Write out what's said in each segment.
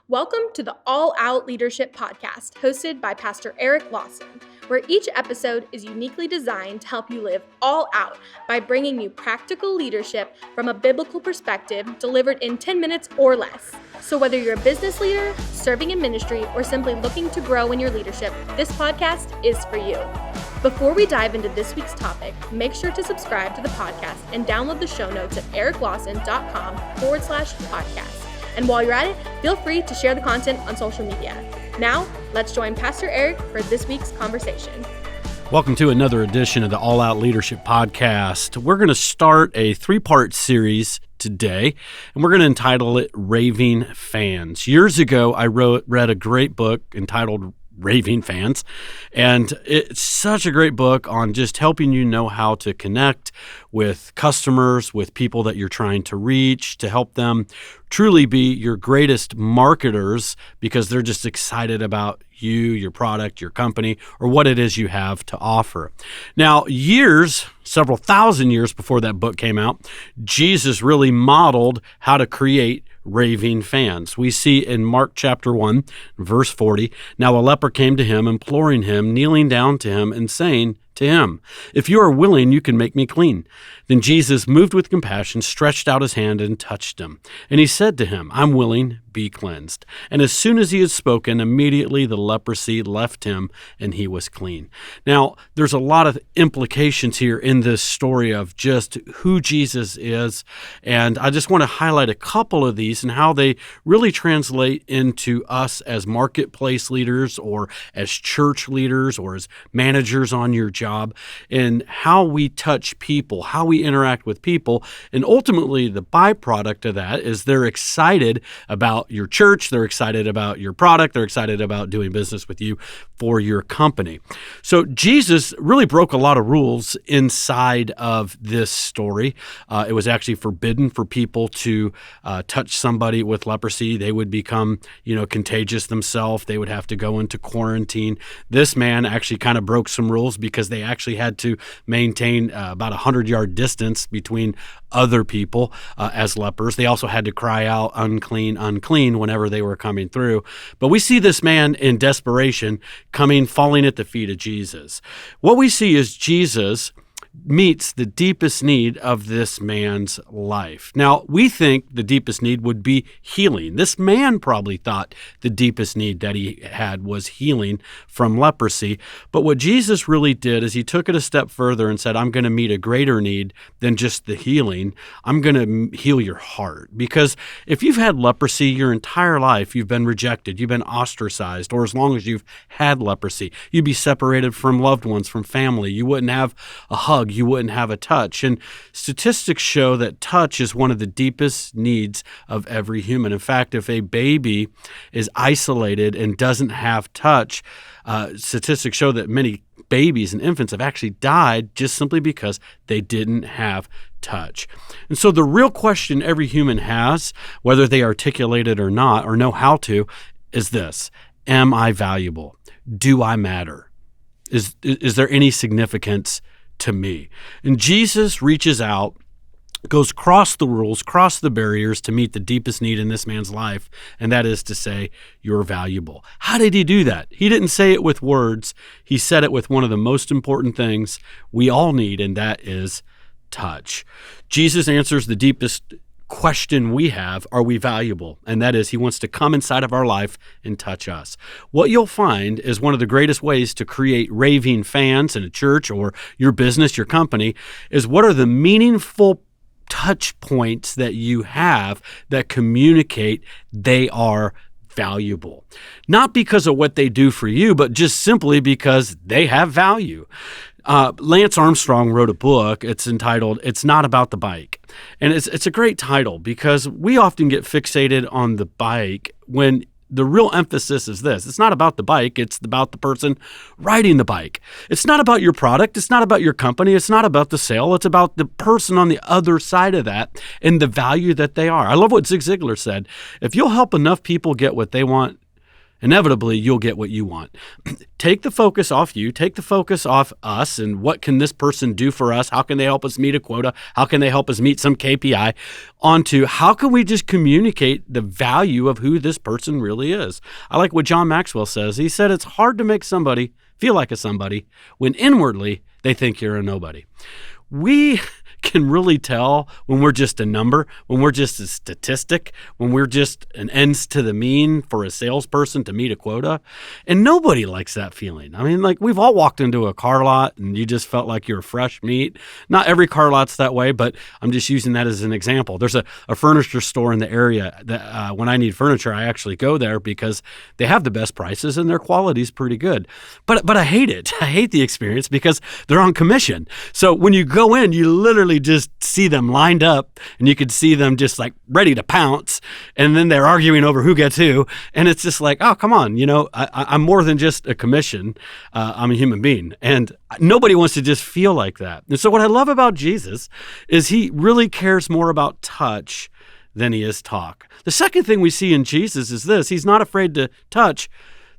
Welcome to the All Out Leadership Podcast, hosted by Pastor Eric Lawson, where each episode is uniquely designed to help you live all out by bringing you practical leadership from a biblical perspective delivered in 10 minutes or less. So whether you're a business leader, serving in ministry, or simply looking to grow in your leadership, this podcast is for you. Before we dive into this week's topic, make sure to subscribe to the podcast and download the show notes at ericlawson.com/podcast. And while you're at it, feel free to share the content on social media. Now, let's join Pastor Eric for this week's conversation. Welcome to another edition of the All Out Leadership Podcast. We're going to start a three-part series today, and we're going to entitle it Raving Fans. Years ago, I read a great book entitled Raving Fans, and it's such a great book on just helping you know how to connect with customers, with people that you're trying to reach, to help them truly be your greatest marketers because they're just excited about you, your product, your company, or what it is you have to offer. Now, several thousand years before that book came out, Jesus really modeled how to create raving fans. We see in Mark chapter 1, verse 40, "Now a leper came to him, imploring him, kneeling down to him, and saying to him, 'If you are willing, you can make me clean.' Then Jesus, moved with compassion, stretched out his hand and touched him. And he said to him, 'I'm willing, be cleansed.' And as soon as he had spoken, immediately the leprosy left him and he was clean." Now, there's a lot of implications here in this story of just who Jesus is. And I just want to highlight a couple of these and how they really translate into us as marketplace leaders or as church leaders or as managers on your job, and how we touch people, how we interact with people. And ultimately, the byproduct of that is they're excited about your church, they're excited about your product, they're excited about doing business with you for your company. So Jesus really broke a lot of rules inside of this story. It was actually forbidden for people to touch somebody with leprosy. They would become, contagious themselves. They would have to go into quarantine. This man actually kind of broke some rules because they actually had to maintain about 100-yard distance between other people as lepers. They also had to cry out, "Unclean, unclean," whenever they were coming through. But we see this man in desperation falling at the feet of Jesus. What we see is Jesus meets the deepest need of this man's life. Now, we think the deepest need would be healing. This man probably thought the deepest need that he had was healing from leprosy. But what Jesus really did is he took it a step further and said, "I'm going to meet a greater need than just the healing. I'm going to heal your heart." Because if you've had leprosy your entire life, you've been rejected, you've been ostracized, or as long as you've had leprosy, you'd be separated from loved ones, from family. You wouldn't have a hug. You wouldn't have a touch. And statistics show that touch is one of the deepest needs of every human. In fact, if a baby is isolated and doesn't have touch, statistics show that many babies and infants have actually died just simply because they didn't have touch. And so the real question every human has, whether they articulate it or not, or know how to, is this: am I valuable? Do I matter? Is there any significance to me? And Jesus reaches out, goes across the rules, across the barriers to meet the deepest need in this man's life, and that is to say, you're valuable. How did he do that? He didn't say it with words. He said it with one of the most important things we all need, and that is touch. Jesus answers the deepest question we have: are we valuable? And that is, he wants to come inside of our life and touch us. What you'll find is one of the greatest ways to create raving fans in a church or your business, your company, is what are the meaningful touch points that you have that communicate they are valuable. Not because of what they do for you, but just simply because they have value. Lance Armstrong wrote a book. It's entitled "It's Not About the Bike." And it's a great title because we often get fixated on the bike when the real emphasis is this: it's not about the bike, it's about the person riding the bike. It's not about your product, it's not about your company, it's not about the sale, it's about the person on the other side of that and the value that they are. I love what Zig Ziglar said: if you'll help enough people get what they want, inevitably you'll get what you want. Take the focus off you, take the focus off us, and what can this person do for us? How can they help us meet a quota? How can they help us meet some KPI? Onto how can we just communicate the value of who this person really is? I like what John Maxwell says. He said it's hard to make somebody feel like a somebody when inwardly they think you're a nobody. We can really tell when we're just a number, when we're just a statistic, when we're just an ends to the mean for a salesperson to meet a quota. And nobody likes that feeling. I mean, like we've all walked into a car lot and you just felt like you're fresh meat. Not every car lot's that way, but I'm just using that as an example. There's a furniture store in the area that when I need furniture, I actually go there because they have the best prices and their quality's pretty good. But I hate it. I hate the experience because they're on commission. So when you go in, you literally just see them lined up and you could see them just like ready to pounce, and then they're arguing over who gets who, and it's just like, oh, come on, I'm more than just a commission. I'm a human being, and nobody wants to just feel like that. And so what I love about Jesus is he really cares more about touch than he is talk. The second thing we see in Jesus is this: he's not afraid to touch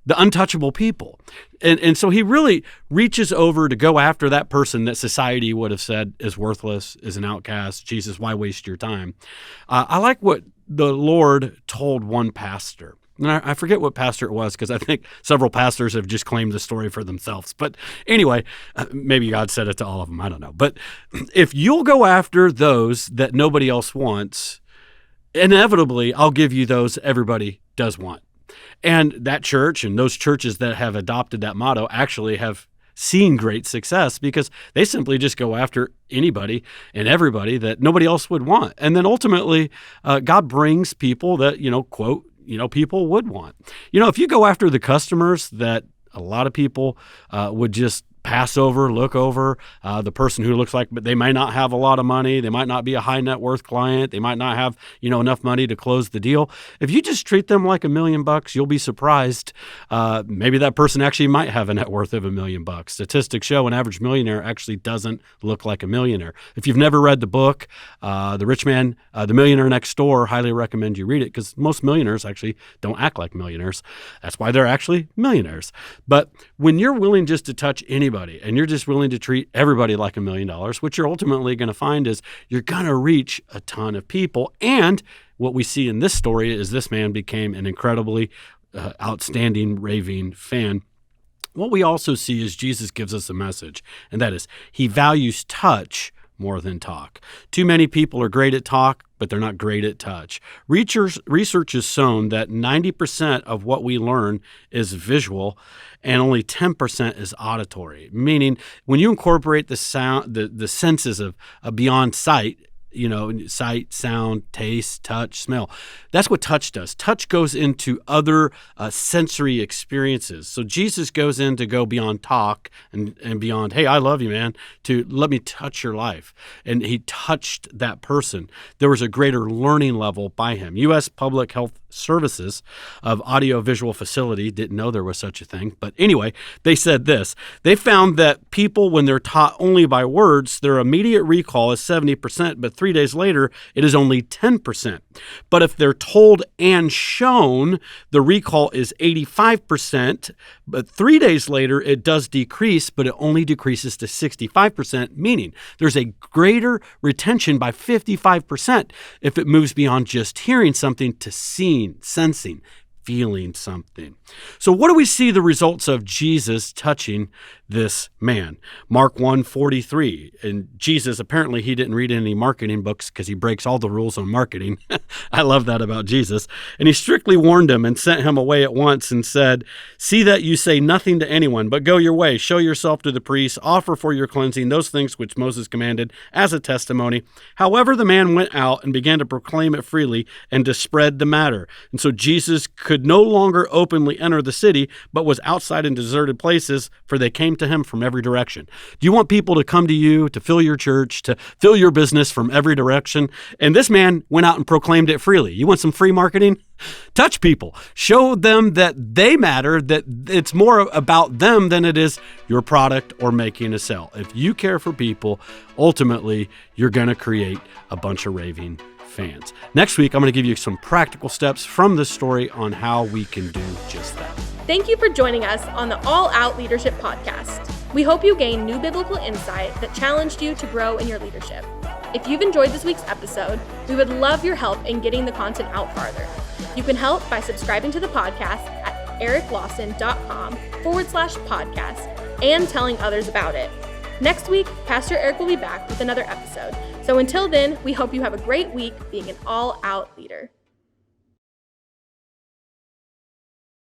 the untouchable people. And so he really reaches over to go after that person that society would have said is worthless, is an outcast. Jesus, why waste your time? I like what the Lord told one pastor. And I forget what pastor it was because I think several pastors have just claimed the story for themselves. But anyway, maybe God said it to all of them. I don't know. But if you'll go after those that nobody else wants, inevitably I'll give you those everybody does want. And that church and those churches that have adopted that motto actually have seen great success because they simply just go after anybody and everybody that nobody else would want. And then ultimately, God brings people that, quote, people would want. If you go after the customers that a lot of people would just pass over, look over, the person who looks like, but they might not have a lot of money. They might not be a high net worth client. They might not have, enough money to close the deal. If you just treat them like $1 million, you'll be surprised. Maybe that person actually might have a net worth of $1 million. Statistics show an average millionaire actually doesn't look like a millionaire. If you've never read the book, The Rich Man, The Millionaire Next Door, highly recommend you read it because most millionaires actually don't act like millionaires. That's why they're actually millionaires. But when you're willing just to touch anybody, and you're just willing to treat everybody like $1 million, what you're ultimately going to find is you're going to reach a ton of people. And what we see in this story is this man became an incredibly outstanding raving fan. What we also see is Jesus gives us a message, and that is he values touch more than talk. Too many people are great at talk, but they're not great at touch. Research has shown that 90% of what we learn is visual and only 10% is auditory, meaning when you incorporate the sound, the senses of beyond sight, sight, sound, taste, touch, smell. That's what touch does. Touch goes into other sensory experiences. So Jesus goes in to go beyond talk and beyond, hey, I love you, man, to let me touch your life. And he touched that person. There was a greater learning level by him. U.S. Public Health Services of Audiovisual Facility didn't know there was such a thing. But anyway, they said this. They found that people, when they're taught only by words, their immediate recall is 70%, but 3 days later, it is only 10%. But if they're told and shown, the recall is 85%, but 3 days later, it does decrease, but it only decreases to 65%, meaning there's a greater retention by 55% if it moves beyond just hearing something to seeing, sensing, feeling something. So what do we see the results of Jesus touching this man? Mark 1:43. And Jesus, apparently he didn't read any marketing books because he breaks all the rules on marketing. I love that about Jesus. And he strictly warned him and sent him away at once and said, see that you say nothing to anyone, but go your way, show yourself to the priests, offer for your cleansing those things which Moses commanded as a testimony. However, the man went out and began to proclaim it freely and to spread the matter. And so Jesus could no longer openly enter the city, but was outside in deserted places, for they came to him from every direction. Do you want people to come to you, to fill your church, to fill your business from every direction? And this man went out and proclaimed it freely. You want some free marketing? Touch people. Show them that they matter, that it's more about them than it is your product or making a sale. If you care for people, ultimately, you're going to create a bunch of raving fans. Next week, I'm going to give you some practical steps from this story on how we can do just that. Thank you for joining us on the All Out Leadership Podcast. We hope you gained new biblical insight that challenged you to grow in your leadership. If you've enjoyed this week's episode, we would love your help in getting the content out farther. You can help by subscribing to the podcast at ericlawson.com/podcast and telling others about it. Next week, Pastor Eric will be back with another episode. So until then, we hope you have a great week being an all-out leader.